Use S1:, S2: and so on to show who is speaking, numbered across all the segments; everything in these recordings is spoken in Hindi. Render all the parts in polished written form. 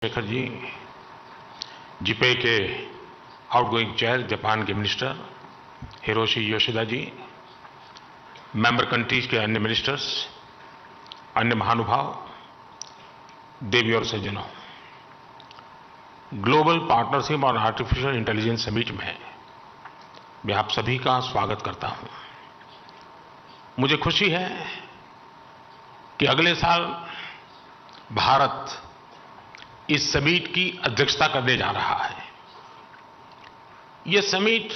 S1: शेखर जी, जिपे के आउटगोइंग चेयर, जापान के मिनिस्टर हिरोशी योशिदा जी, मेंबर कंट्रीज के अन्य मिनिस्टर्स, अन्य महानुभाव, देवी और सज्जनों, ग्लोबल पार्टनरशिप और आर्टिफिशियल इंटेलिजेंस समिट में मैं आप सभी का स्वागत करता हूं। मुझे खुशी है कि अगले साल भारत इस समिट की अध्यक्षता करने जा रहा है। यह समिट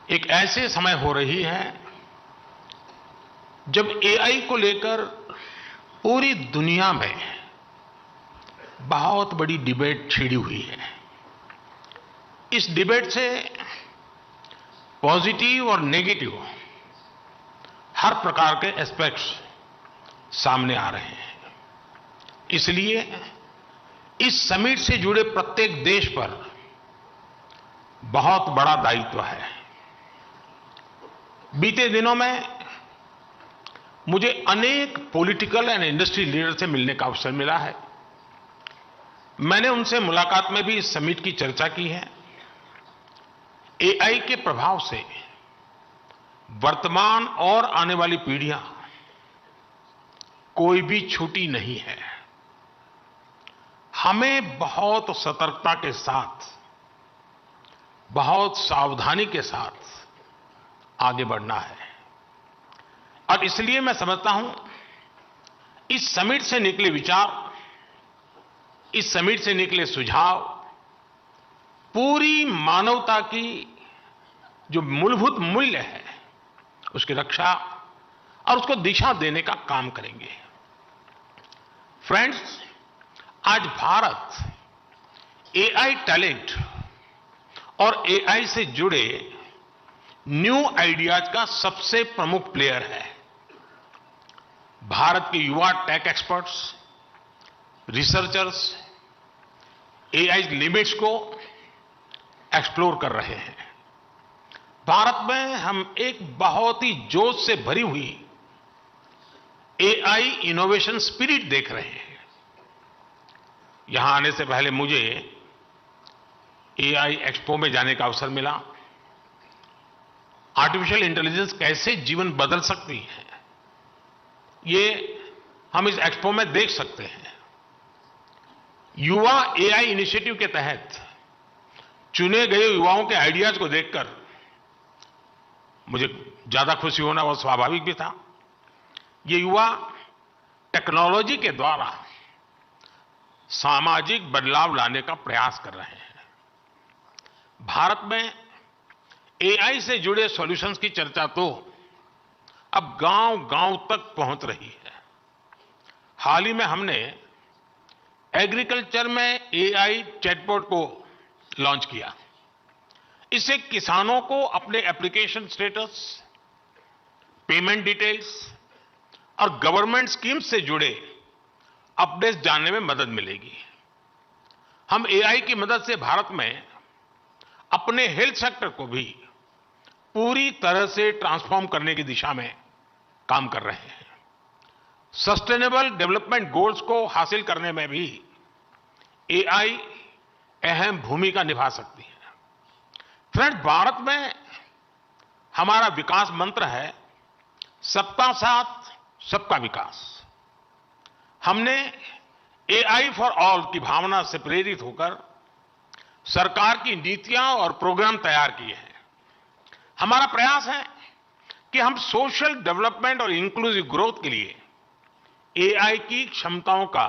S1: एक ऐसे समय हो रही है जब एआई को लेकर पूरी दुनिया में बहुत बड़ी डिबेट छिड़ी हुई है। इस डिबेट से पॉजिटिव और नेगेटिव हर प्रकार के एस्पेक्ट्स सामने आ रहे हैं। इसलिए इस समिट से जुड़े प्रत्येक देश पर बहुत बड़ा दायित्व है। बीते दिनों में मुझे अनेक पॉलिटिकल एंड इंडस्ट्री लीडर से मिलने का अवसर मिला है। मैंने उनसे मुलाकात में भी इस समिट की चर्चा की है। एआई के प्रभाव से वर्तमान और आने वाली पीढ़ियां कोई भी छूटी नहीं है। हमें बहुत सतर्कता के साथ, बहुत सावधानी के साथ आगे बढ़ना है। और इसलिए मैं समझता हूं इस समिट से निकले विचार, इस समिट से निकले सुझाव पूरी मानवता की जो मूलभूत मूल्य है उसकी रक्षा और उसको दिशा देने का काम करेंगे। फ्रेंड्स, आज भारत एआई टैलेंट और एआई से जुड़े न्यू आइडियाज का सबसे प्रमुख प्लेयर है। भारत के युवा tech experts, researchers AI limits को एक्सप्लोर कर रहे हैं। भारत में हम एक बहुत ही जोश से भरी हुई एआई इनोवेशन स्पिरिट देख रहे हैं। यहां आने से पहले मुझे एआई एक्सपो में जाने का अवसर मिला। आर्टिफिशियल इंटेलिजेंस कैसे जीवन बदल सकती है, ये हम इस एक्सपो में देख सकते हैं। युवा एआई इनिशिएटिव के तहत चुने गए युवाओं के आइडियाज को देखकर मुझे ज्यादा खुशी होना वो स्वाभाविक भी था। ये युवा टेक्नोलॉजी के द्वारा सामाजिक बदलाव लाने का प्रयास कर रहे हैं। भारत में एआई से जुड़े सॉल्यूशंस की चर्चा तो अब गांव-गांव तक पहुंच रही है। हाल ही में हमने एग्रीकल्चर में एआई चैटबॉट को लॉन्च किया। इससे किसानों को अपने एप्लीकेशन स्टेटस, पेमेंट डिटेल्स और गवर्नमेंट स्कीम्स से जुड़े अपडेट्स जानने में मदद मिलेगी। हम एआई की मदद से भारत में अपने हेल्थ सेक्टर को भी पूरी तरह से ट्रांसफॉर्म करने की दिशा में काम कर रहे हैं। सस्टेनेबल डेवलपमेंट गोल्स को हासिल करने में भी एआई अहम भूमिका निभा सकती है। फ्रेंड्स, भारत में हमारा विकास मंत्र है सबका साथ, सबका विकास। हमने एआई फॉर ऑल की भावना से प्रेरित होकर सरकार की नीतियां और प्रोग्राम तैयार किए हैं। हमारा प्रयास है कि हम सोशल डेवलपमेंट और इंक्लूसिव ग्रोथ के लिए एआई की क्षमताओं का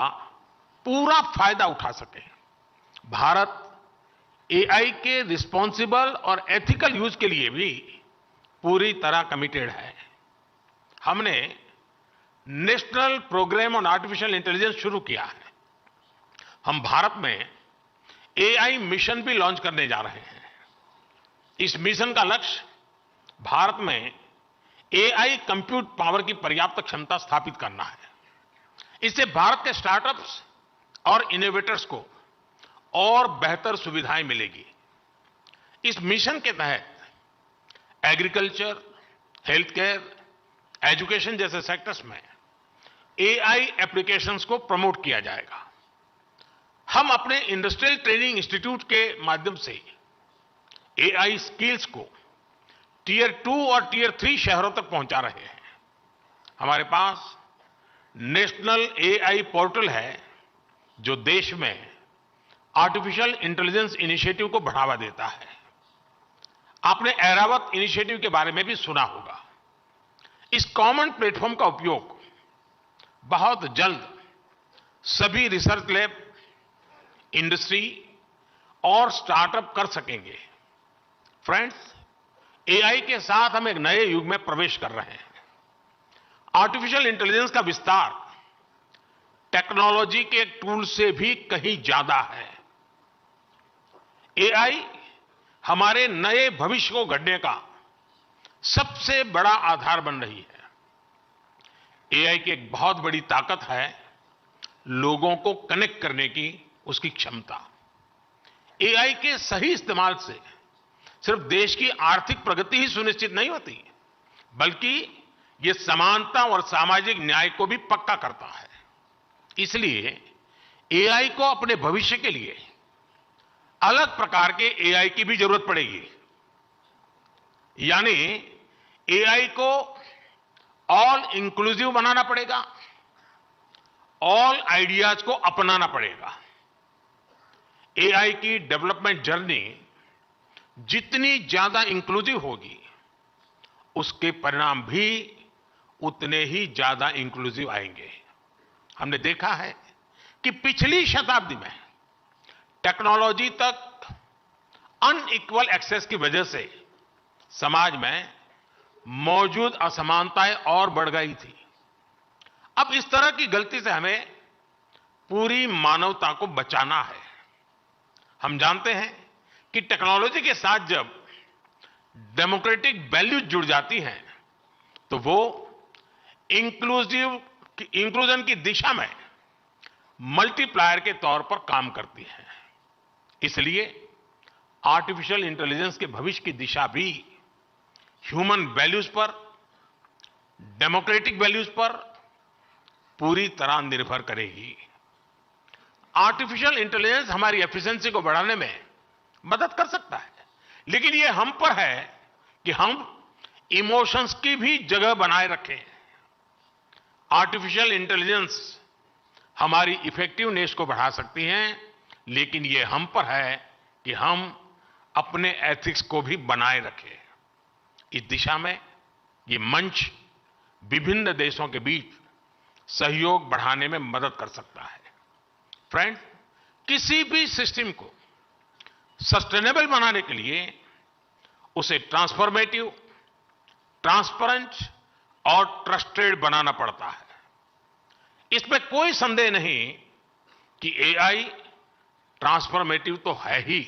S1: पूरा फायदा उठा सकें। भारत एआई के रिस्पॉन्सिबल और एथिकल यूज के लिए भी पूरी तरह कमिटेड है। हमने national programme on artificial intelligence शुरू किया है। हम भारत में एआई मिशन भी लॉन्च करने जा रहे हैं। इस मिशन का लक्ष्य भारत में एआई कंप्यूट पावर की पर्याप्त क्षमता स्थापित करना है। इससे भारत के स्टार्टअप्स और इनोवेटर्स को और बेहतर सुविधाएं मिलेगी। इस मिशन के तहत एग्रीकल्चर, हेल्थ केयर, एजुकेशन जैसे सेक्टर्स में एआई एप्लीकेशंस को प्रमोट किया जाएगा। अपने इंडस्ट्रियल ट्रेनिंग इंस्टीट्यूट के माध्यम से एआई स्किल्स को टियर 2 और टियर 3 शहरों तक पहुंचा रहे हैं। हमारे पास नेशनल एआई पोर्टल है जो देश में आर्टिफिशियल इंटेलिजेंस इनिशिएटिव को बढ़ावा देता है। आपने ऐरावत इनिशिएटिव के बारे में भी सुना होगा। इस कॉमन प्लेटफॉर्म का उपयोग बहुत जल्द सभी रिसर्च लैब, इंडस्ट्री और स्टार्टअप कर सकेंगे। फ्रेंड्स, एआई के साथ हम एक नए युग में प्रवेश कर रहे हैं। आर्टिफिशियल इंटेलिजेंस का विस्तार टेक्नोलॉजी के टूल से भी कहीं ज्यादा है। एआई हमारे नए भविष्य को गढ़ने का सबसे बड़ा आधार बन रही है। एआई की एक बहुत बड़ी ताकत है लोगों को कनेक्ट करने की उसकी क्षमता। एआई के सही इस्तेमाल से सिर्फ देश की आर्थिक प्रगति ही सुनिश्चित नहीं होती, बल्कि यह समानता और सामाजिक न्याय को भी पक्का करता है। इसलिए एआई को अपने भविष्य के लिए अलग प्रकार के एआई की भी जरूरत पड़ेगी। यानी एआई को ऑल इंक्लूसिव बनाना पड़ेगा, ऑल आइडियाज को अपनाना पड़ेगा। एआई की डेवलपमेंट जर्नी जितनी ज्यादा इंक्लूसिव होगी, उसके परिणाम भी उतने ही ज्यादा इंक्लूसिव आएंगे। हमने देखा है कि पिछली शताब्दी में टेक्नोलॉजी तक अनइक्वल एक्सेस की वजह से समाज में मौजूद असमानताएं और बढ़ गई थी। अब इस तरह की गलती से हमें पूरी मानवता को बचाना है। हम जानते हैं कि टेक्नोलॉजी के साथ जब डेमोक्रेटिक वैल्यूज जुड़ जाती हैं तो वो इंक्लूजन की दिशा में मल्टीप्लायर के तौर पर काम करती है। इसलिए आर्टिफिशियल इंटेलिजेंस के भविष्य की दिशा भी ह्यूमन वैल्यूज पर, डेमोक्रेटिक वैल्यूज पर पूरी तरह निर्भर करेगी। आर्टिफिशियल इंटेलिजेंस हमारी एफिशिएंसी को बढ़ाने में मदद कर सकता है, लेकिन यह हम पर है कि हम इमोशंस की भी जगह बनाए रखें। आर्टिफिशियल इंटेलिजेंस हमारी इफेक्टिवनेस को बढ़ा सकती है, लेकिन यह हम पर है कि हम अपने एथिक्स को भी बनाए रखें। इस दिशा में यह मंच विभिन्न देशों के बीच सहयोग बढ़ाने में मदद कर सकता है। फ्रेंड्स, किसी भी सिस्टम को सस्टेनेबल बनाने के लिए उसे ट्रांसफॉर्मेटिव, ट्रांसपेरेंट और ट्रस्टेड बनाना पड़ता है। इसमें कोई संदेह नहीं कि एआई ट्रांसफॉर्मेटिव तो है ही,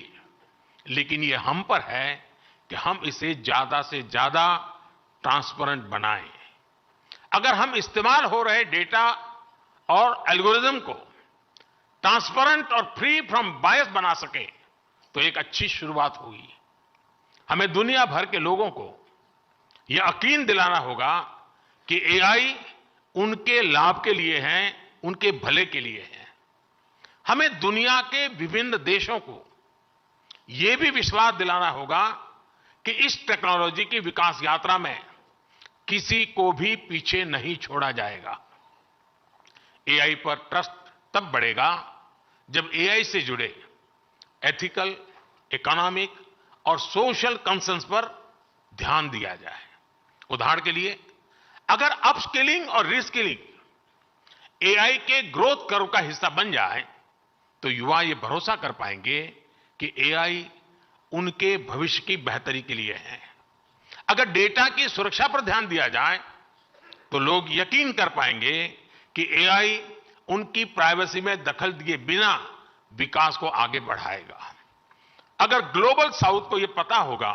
S1: लेकिन यह हम पर है कि हम इसे ज्यादा से ज्यादा ट्रांसपेरेंट बनाएं। अगर हम इस्तेमाल हो रहे डेटा और एल्गोरिदम को ट्रांसपेरेंट और फ्री फ्रॉम बायस बना सके तो एक अच्छी शुरुआत होगी। हमें दुनिया भर के लोगों को यह यकीन दिलाना होगा कि एआई उनके लाभ के लिए है, उनके भले के लिए है। हमें दुनिया के विभिन्न देशों को यह भी विश्वास दिलाना होगा कि इस टेक्नोलॉजी की विकास यात्रा में किसी को भी पीछे नहीं छोड़ा जाएगा। एआई पर ट्रस्ट तब बढ़ेगा जब एआई से जुड़े एथिकल, इकोनॉमिक और सोशल कंसर्न्स पर ध्यान दिया जाए। उदाहरण के लिए, अगर अपस्किलिंग और रीस्किलिंग एआई के ग्रोथ कर्व का हिस्सा बन जाए तो युवा ये भरोसा कर पाएंगे कि एआई उनके भविष्य की बेहतरी के लिए है। अगर डेटा की सुरक्षा पर ध्यान दिया जाए तो लोग यकीन कर पाएंगे कि एआई उनकी प्राइवेसी में दखल दिए बिना विकास को आगे बढ़ाएगा। अगर ग्लोबल साउथ को यह पता होगा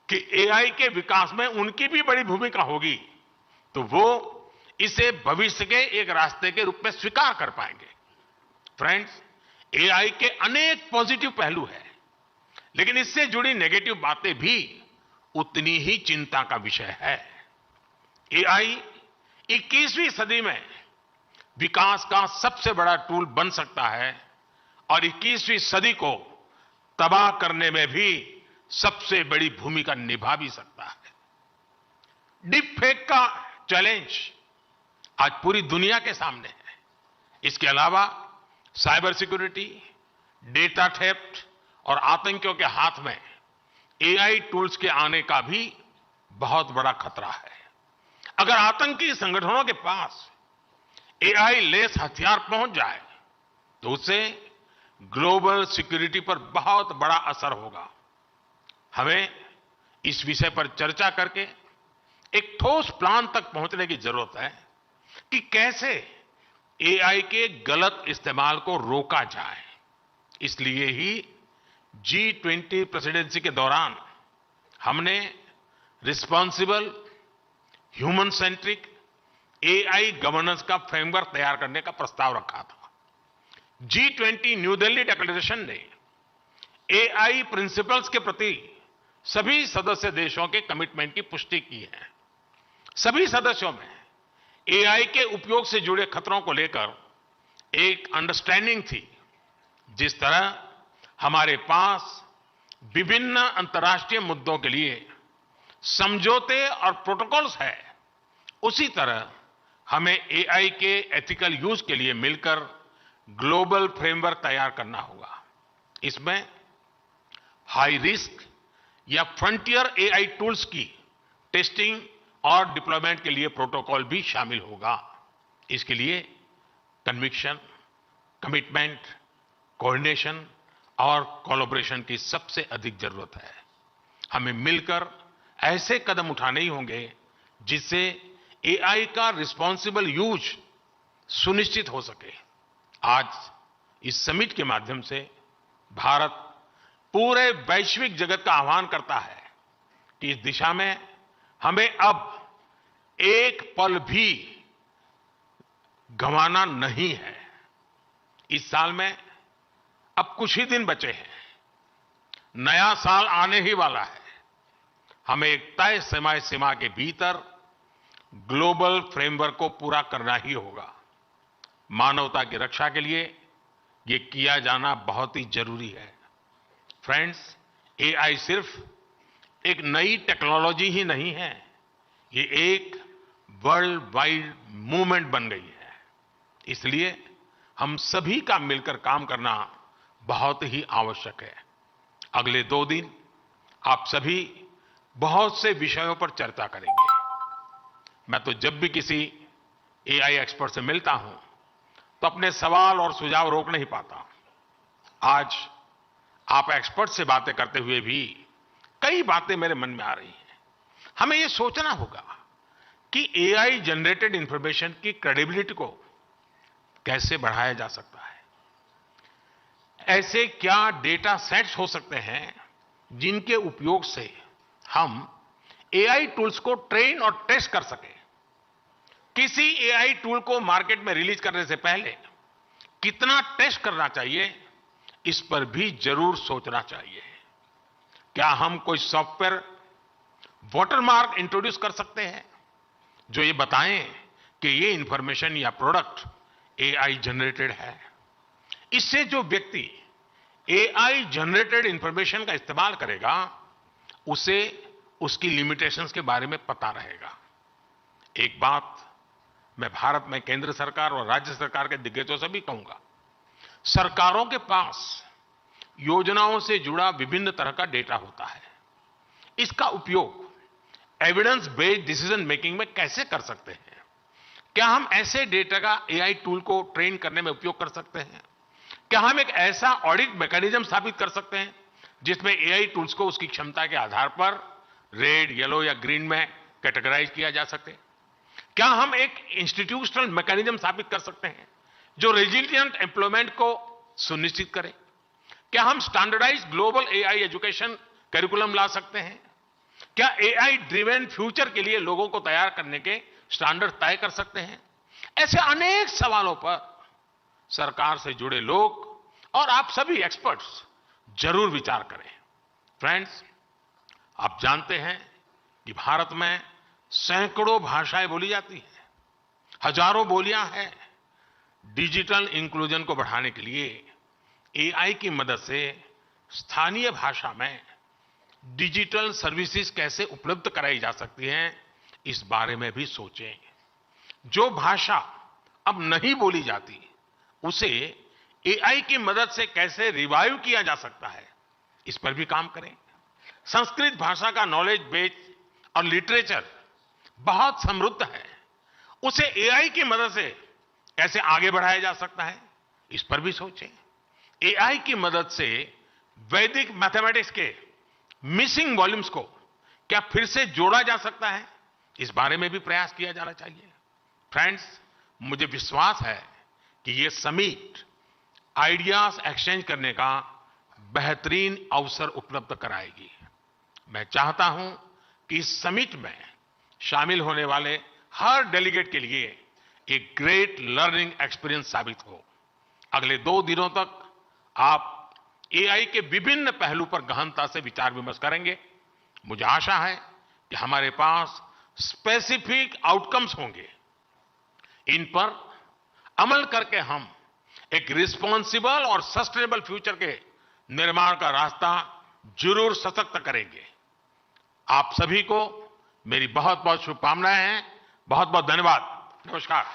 S1: कि एआई के विकास में उनकी भी बड़ी भूमिका होगी तो वो इसे भविष्य के एक रास्ते के रूप में स्वीकार कर पाएंगे। फ्रेंड्स, एआई के अनेक पॉजिटिव पहलू हैं, लेकिन इससे जुड़ी नेगेटिव बातें भी उतनी ही चिंता का विषय है। एआई 21वीं सदी में विकास का सबसे बड़ा टूल बन सकता है और 21वीं सदी को तबाह करने में भी सबसे बड़ी भूमिका निभा भी सकता है। डीप फेक का चैलेंज आज पूरी दुनिया के सामने है। इसके अलावा साइबर सिक्योरिटी, डेटा थेफ्ट और आतंकियों के हाथ में एआई टूल्स के आने का भी बहुत बड़ा खतरा है। अगर आतंकी संगठनों के पास एआई लेस हथियार पहुंच जाए तो उससे ग्लोबल सिक्योरिटी पर बहुत बड़ा असर होगा। हमें इस विषय पर चर्चा करके एक ठोस प्लान तक पहुंचने की जरूरत है कि कैसे एआई के गलत इस्तेमाल को रोका जाए। इसलिए ही G20 प्रेसिडेंसी के दौरान हमने responsible, human centric AI governance का फ्रेमवर्क तैयार करने का प्रस्ताव रखा था। G20 न्यू दिल्ली डिक्लेरेशन ने एआई प्रिंसिपल्स के प्रति सभी सदस्य देशों के कमिटमेंट की पुष्टि की है। सभी सदस्यों में एआई के उपयोग से जुड़े खतरों को लेकर एक अंडरस्टैंडिंग थी। जिस तरह हमारे पास विभिन्न अंतर्राष्ट्रीय मुद्दों के लिए समझौते और प्रोटोकॉल्स है, उसी तरह हमें एआई के एथिकल यूज के लिए मिलकर ग्लोबल फ्रेमवर्क तैयार करना होगा। इसमें हाई रिस्क या फ्रंटियर एआई टूल्स की टेस्टिंग और डिप्लॉयमेंट के लिए प्रोटोकॉल भी शामिल होगा। इसके लिए कन्विक्शन, कमिटमेंट, कोऑर्डिनेशन और कोलैबोरेशन की सबसे अधिक जरूरत है। हमें मिलकर ऐसे कदम उठाने ही होंगे जिससे एआई का रिस्पॉन्सिबल यूज सुनिश्चित हो सके। आज इस समिट के माध्यम से भारत पूरे वैश्विक जगत का आह्वान करता है कि इस दिशा में हमें अब एक पल भी गंवाना नहीं है। इस साल में अब कुछ ही दिन बचे हैं, नया साल आने ही वाला है। हमें एक तय समय सीमा के भीतर ग्लोबल फ्रेमवर्क को पूरा करना ही होगा। मानवता की रक्षा के लिए यह किया जाना बहुत ही जरूरी है। फ्रेंड्स, एआई सिर्फ एक नई टेक्नोलॉजी ही नहीं है, ये एक वर्ल्ड वाइड मूवमेंट बन गई है। इसलिए हम सभी का मिलकर काम करना बहुत ही आवश्यक है। अगले 2 दिन आप सभी बहुत से विषयों पर चर्चा करेंगे। मैं तो जब भी किसी एआई एक्सपर्ट से मिलता हूं तो अपने सवाल और सुझाव रोक नहीं पाता। आज आप एक्सपर्ट से बातें करते हुए भी कई बातें मेरे मन में आ रही हैं। हमें यह सोचना होगा कि एआई जनरेटेड इंफॉर्मेशन की क्रेडिबिलिटी को कैसे बढ़ाया जा सकता है। ऐसे क्या डेटा सेट्स हो सकते हैं जिनके उपयोग से हम एआई टूल्स को ट्रेन और टेस्ट कर सकें। किसी एआई टूल को मार्केट में रिलीज करने से पहले कितना टेस्ट करना चाहिए, इस पर भी जरूर सोचना चाहिए। क्या हम कोई सॉफ्टवेयर वाटरमार्क इंट्रोड्यूस कर सकते हैं जो ये बताएं कि ये इंफॉर्मेशन या प्रोडक्ट एआई जनरेटेड है। इससे जो व्यक्ति एआई जनरेटेड इंफॉर्मेशन का इस्तेमाल करेगा उसे उसकी लिमिटेशंस के बारे में पता रहेगा। एक बात मैं भारत में केंद्र सरकार और राज्य सरकार के दिग्गजों से भी कहूंगा, सरकारों के पास योजनाओं से जुड़ा विभिन्न तरह का डेटा होता है। इसका उपयोग एविडेंस बेस्ड डिसीजन मेकिंग में कैसे कर सकते हैं? क्या हम ऐसे डेटा का एआई टूल को ट्रेन करने में उपयोग कर सकते हैं? क्या हम एक ऐसा ऑडिट मैकेनिज्म स्थापित कर सकते हैं जिसमें एआई टूल्स को उसकी क्षमता के आधार पर रेड, येलो या ग्रीन में कैटेगराइज किया जा सके? क्या हम एक इंस्टीट्यूशनल मैकेनिज्म स्थापित कर सकते हैं जो रेजिलिएंट एम्प्लॉयमेंट को सुनिश्चित करे? क्या हम standardised global AI education curriculum ला सकते हैं? क्या एआई ड्रिवन फ्यूचर के लिए लोगों को तैयार करने के स्टैंडर्ड तय कर सकते हैं? ऐसे अनेक सवालों पर सरकार से जुड़े लोग और आप सभी एक्सपर्ट्स जरूर विचार करें। फ्रेंड्स, आप जानते हैं कि भारत में सैकड़ों भाषाएं बोली जाती हैं, हजारों बोलियां हैं। डिजिटल इंक्लूजन को बढ़ाने के लिए एआई की मदद से स्थानीय भाषा में डिजिटल सर्विसेज कैसे उपलब्ध कराई जा सकती हैं, इस बारे में भी सोचें। जो भाषा अब नहीं बोली जाती, उसे एआई की मदद से कैसे रिवाइव किया जा सकता है, इस पर भी काम करें। संस्कृत भाषा का नॉलेज बेस और लिटरेचर बहुत समृद्ध है, उसे एआई की मदद से कैसे आगे बढ़ाया जा सकता है, इस पर भी सोचें। एआई की मदद से वैदिक मैथमेटिक्स के मिसिंग वॉल्यूम्स को क्या फिर से जोड़ा जा सकता है, इस बारे में भी प्रयास किया जाना चाहिए। फ्रेंड्स, मुझे विश्वास है कि ये समिट आइडियाज एक्सचेंज करने का बेहतरीन अवसर उपलब्ध कराएगी। मैं चाहता हूं कि इस समिट में शामिल होने वाले हर डेलीगेट के लिए एक ग्रेट लर्निंग एक्सपीरियंस साबित हो। अगले 2 दिनों तक आप एआई के विभिन्न पहलू पर गहनता से विचार विमर्श करेंगे। मुझे आशा है कि हमारे पास स्पेसिफिक आउटकम्स होंगे। इन पर अमल करके हम एक रिस्पॉन्सिबल और सस्टेनेबल फ्यूचर के निर्माण का रास्ता जरूर सशक्त करेंगे। आप सभी को मेरी बहुत बहुत शुभकामनाएं हैं। बहुत बहुत धन्यवाद। नमस्कार।